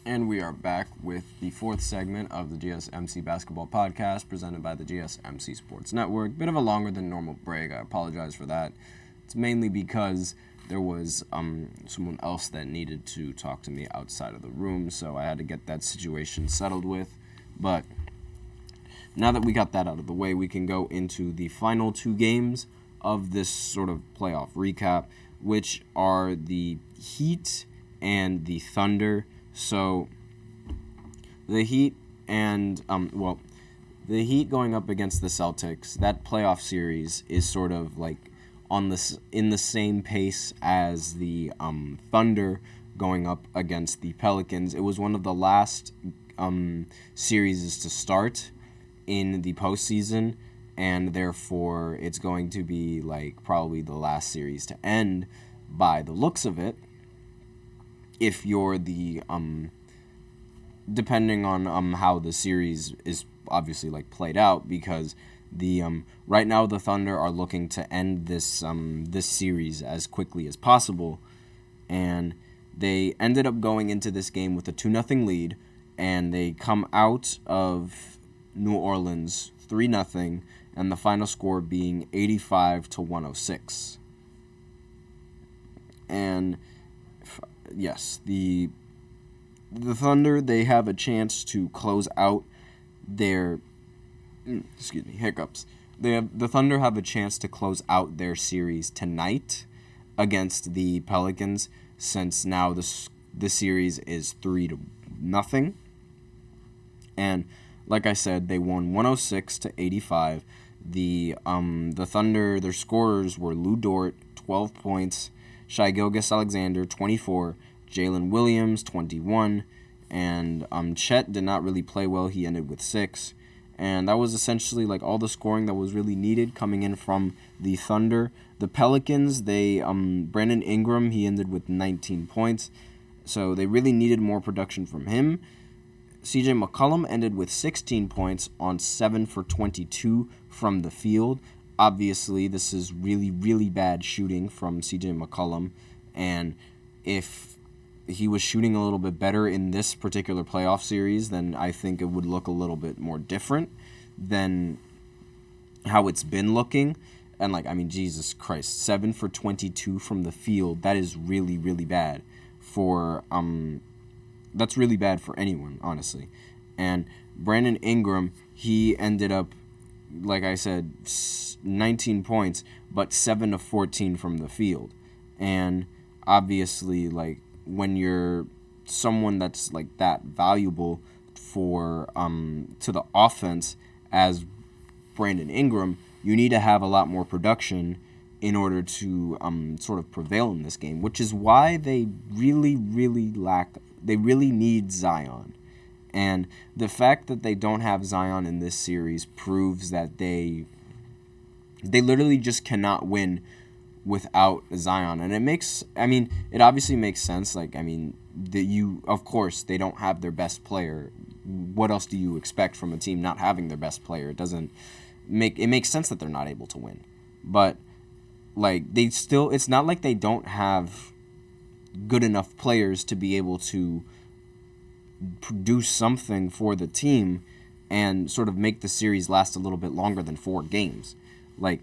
And we are back with the fourth segment of the GSMC Basketball Podcast presented by the GSMC Sports Network. Bit of a longer than normal break. I apologize for that. It's mainly because there was someone else that needed to talk to me outside of the room, so I had to get that situation settled with. But now that we got that out of the way, we can go into the final two games of this sort of playoff recap, which are the Heat and the Thunder. So the Heat and the Heat going up against the Celtics, that playoff series is sort of like in the same pace as the Thunder going up against the Pelicans. It was one of the last series to start in the postseason, and therefore it's going to be like probably the last series to end by the looks of it. If you're the depending on how the series is obviously like played out, because the right now the Thunder are looking to end this series as quickly as possible, and they ended up going into this game with a 2-0 lead, and they come out of New Orleans 3-0, and the final score being 85-106. And yes, the Thunder, they have a chance to close out their the Thunder have a chance to close out their series tonight against the Pelicans, since now the series is 3-0. And like I said, they won 106-85. The Thunder, their scorers were Lou Dort, 12 points, Shai Gilgeous-Alexander, 24, Jalen Williams, 21, and Chet did not really play well. He ended with 6, and that was essentially like all the scoring that was really needed coming in from the Thunder. The Pelicans, Brandon Ingram, he ended with 19 points, so they really needed more production from him. CJ McCollum ended with 16 points on 7 for 22 from the field. Obviously, this is really, really bad shooting from CJ McCollum, and if he was shooting a little bit better in this particular playoff series, then I think it would look a little bit more different than how it's been looking. And Jesus Christ, 7 for 22 from the field, that is really, really bad for that's really bad for anyone, honestly. And Brandon Ingram, he ended up, like I said, 19 points, but 7 of 14 from the field. And obviously, like, when you're someone that's like that valuable for to the offense as Brandon Ingram, you need to have a lot more production in order to sort of prevail in this game, which is why they really, really need Zion. And the fact that they don't have Zion in this series proves that they literally just cannot win without Zion. And it obviously makes sense. Of course, they don't have their best player. What else do you expect from a team not having their best player? It makes sense that they're not able to win. But it's not like they don't have good enough players to be able to produce something for the team and sort of make the series last a little bit longer than 4 games. Like,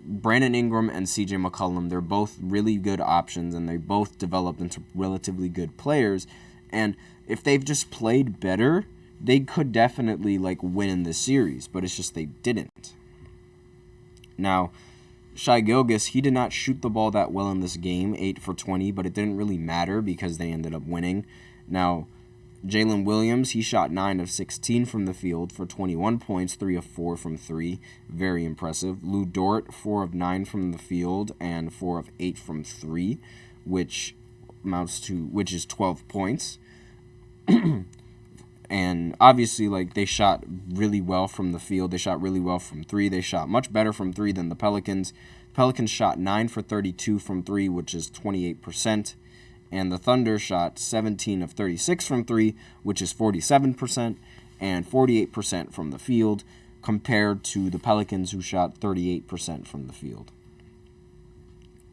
Brandon Ingram and CJ McCollum, they're both really good options, and they both developed into relatively good players. And if they've just played better, they could definitely win in this series, but it's just they didn't. Now, Shai Gilgeous, he did not shoot the ball that well in this game, 8 for 20, but it didn't really matter because they ended up winning. Now, Jalen Williams, he shot 9 of 16 from the field for 21 points, 3 of 4 from 3. Very impressive. Lou Dort, 4 of 9 from the field and 4 of 8 from 3, which is 12 points. And obviously, they shot really well from the field. They shot really well from 3. They shot much better from 3 than the Pelicans. Pelicans shot 9 for 32 from 3, which is 28%. And the Thunder shot 17 of 36 from 3, which is 47%, and 48% from the field, compared to the Pelicans, who shot 38% from the field.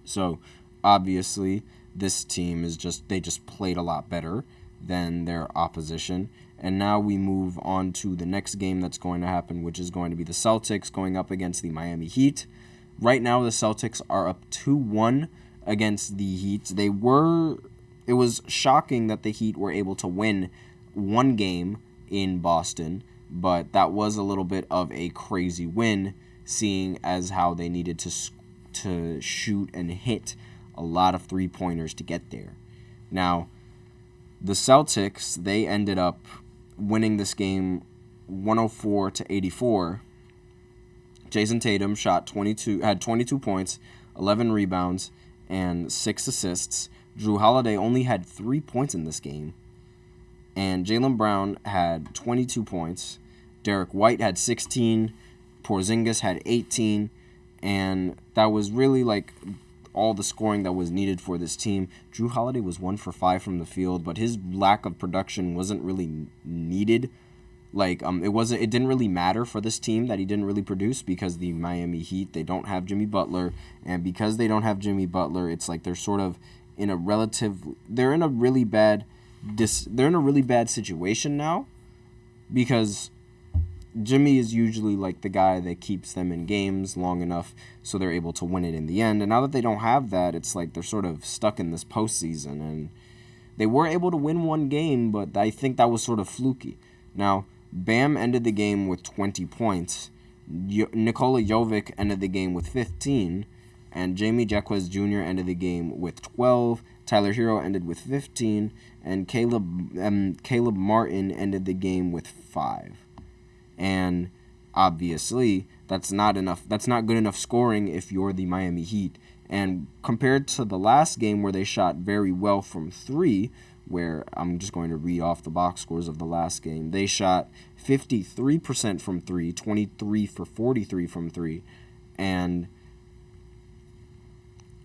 So, obviously, this team they just played a lot better. than their opposition. And now we move on to the next game that's going to happen, which is going to be the Celtics going up against the Miami Heat. Right now, the Celtics are up 2-1 against the Heat. It was shocking that the Heat were able to win one game in Boston, but that was a little bit of a crazy win, seeing as how they needed to shoot and hit a lot of three-pointers to get there. Now, the Celtics, they ended up winning this game 104-84. Jason Tatum had 22 points, 11 rebounds, and 6 assists. Drew Holiday only had 3 points in this game. And Jaylen Brown had 22 points. Derek White had 16. Porzingis had 18. And that was really like all the scoring that was needed for this team. Drew Holiday was 1 for 5 from the field, but his lack of production wasn't really needed. It didn't really matter for this team that he didn't really produce, because the Miami Heat, they don't have Jimmy Butler, and because they don't have Jimmy Butler, it's like they're sort of in a really bad situation now, because Jimmy is usually like the guy that keeps them in games long enough so they're able to win it in the end. And now that they don't have that, it's like they're sort of stuck in this postseason. And they were able to win one game, but I think that was sort of fluky. Now, Bam ended the game with 20 points. Nikola Jovic ended the game with 15. And Jamie Jaquez Jr. ended the game with 12. Tyler Hero ended with 15. And Caleb Martin ended the game with 5. And obviously, that's not enough. That's not good enough scoring if you're the Miami Heat. And compared to the last game where they shot very well from 3, where I'm just going to read off the box scores of the last game. They shot 53% from 3, 23 for 43 from 3. And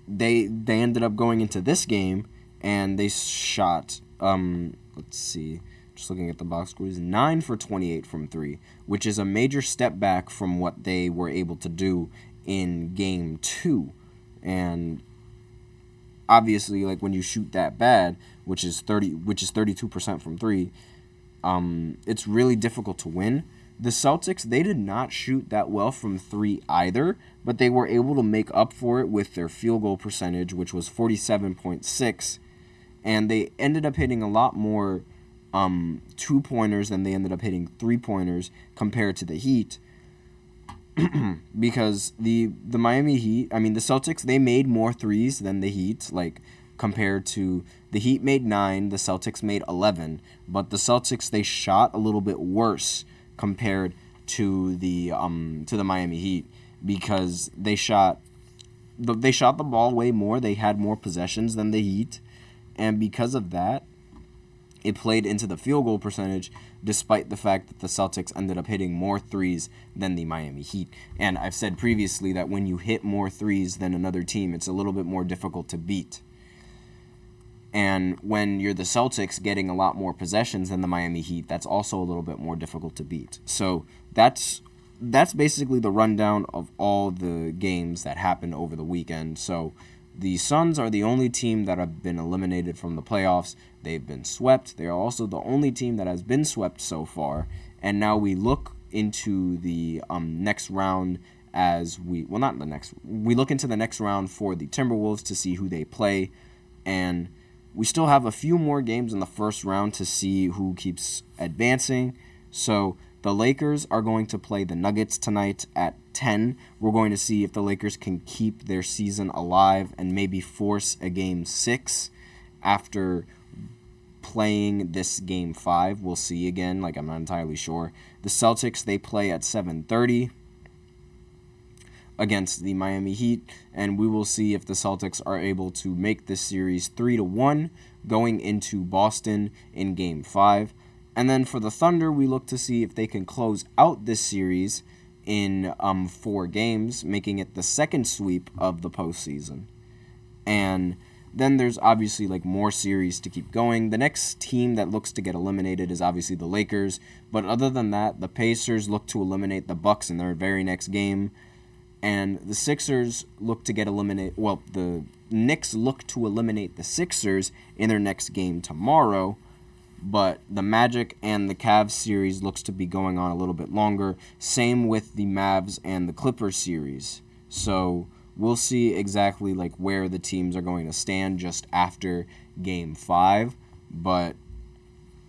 they ended up going into this game and they shot, just looking at the box scores, 9 for 28 from 3, which is a major step back from what they were able to do in Game 2. And obviously, like, when you shoot that bad, which is 32% from 3, it's really difficult to win. The Celtics, they did not shoot that well from 3 either, but they were able to make up for it with their field goal percentage, which was 47.6, and they ended up hitting a lot more 2-pointers than they ended up hitting 3-pointers compared to the Heat. Because the Miami Heat, the Celtics, they made more threes than the Heat, like, compared to the Heat made 9, the Celtics made 11, but the Celtics, they shot a little bit worse compared to the Miami Heat, because they shot the ball way more. They had more possessions than the Heat, and because of that, it played into the field goal percentage, despite the fact that the Celtics ended up hitting more threes than the Miami Heat. And I've said previously that when you hit more threes than another team, it's a little bit more difficult to beat. And when you're the Celtics getting a lot more possessions than the Miami Heat, that's also a little bit more difficult to beat. So that's basically the rundown of all the games that happened over the weekend. So the Suns are the only team that have been eliminated from the playoffs. They've been swept. They are also the only team that has been swept so far. And now we look into the next round we look into the next round for the Timberwolves to see who they play. And we still have a few more games in the first round to see who keeps advancing. So the Lakers are going to play the Nuggets tonight at 10. We're going to see if the Lakers can keep their season alive and maybe force a Game 6 after playing this Game 5. We'll see again. I'm not entirely sure. The Celtics, they play at 7:30 against the Miami Heat, and we will see if the Celtics are able to make this series 3-1 going into Boston in Game 5. And then for the Thunder, we look to see if they can close out this series in 4 games, making it the second sweep of the postseason. And then there's obviously more series to keep going. The next team that looks to get eliminated is obviously the Lakers, but other than that, the Pacers look to eliminate the Bucks in their very next game. And the Sixers look to get eliminated. Well, the Knicks look to eliminate the Sixers in their next game tomorrow. But the Magic and the Cavs series looks to be going on a little bit longer. Same with the Mavs and the Clippers series. So we'll see exactly like where the teams are going to stand just after Game 5. But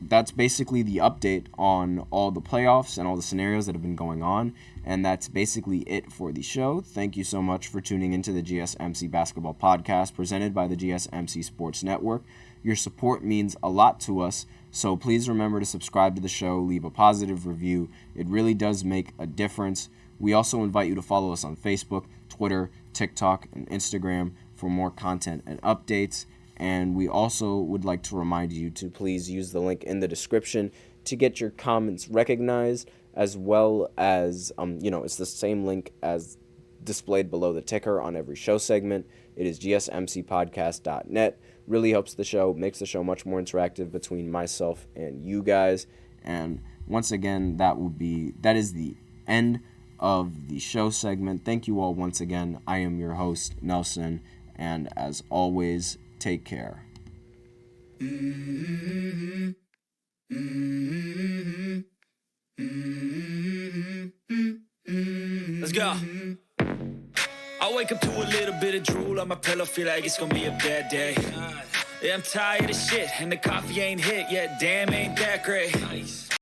that's basically the update on all the playoffs and all the scenarios that have been going on. And that's basically it for the show. Thank you so much for tuning into the GSMC Basketball Podcast presented by the GSMC Sports Network. Your support means a lot to us, so please remember to subscribe to the show, leave a positive review. It really does make a difference. We also invite you to follow us on Facebook, Twitter, TikTok, and Instagram for more content and updates. And we also would like to remind you to please use the link in the description to get your comments recognized, as well as, it's the same link as displayed below the ticker on every show segment. It is gsmcpodcast.net. Really helps the show, makes the show much more interactive between myself and you guys. And once again, that is the end of the show segment. Thank you all once again. I am your host, Nelson, and as always, take care. Let's go. I wake up to a little bit of drool on my pillow, feel like it's gonna be a bad day. Yeah, I'm tired of shit, and the coffee ain't hit yet, damn, ain't that great.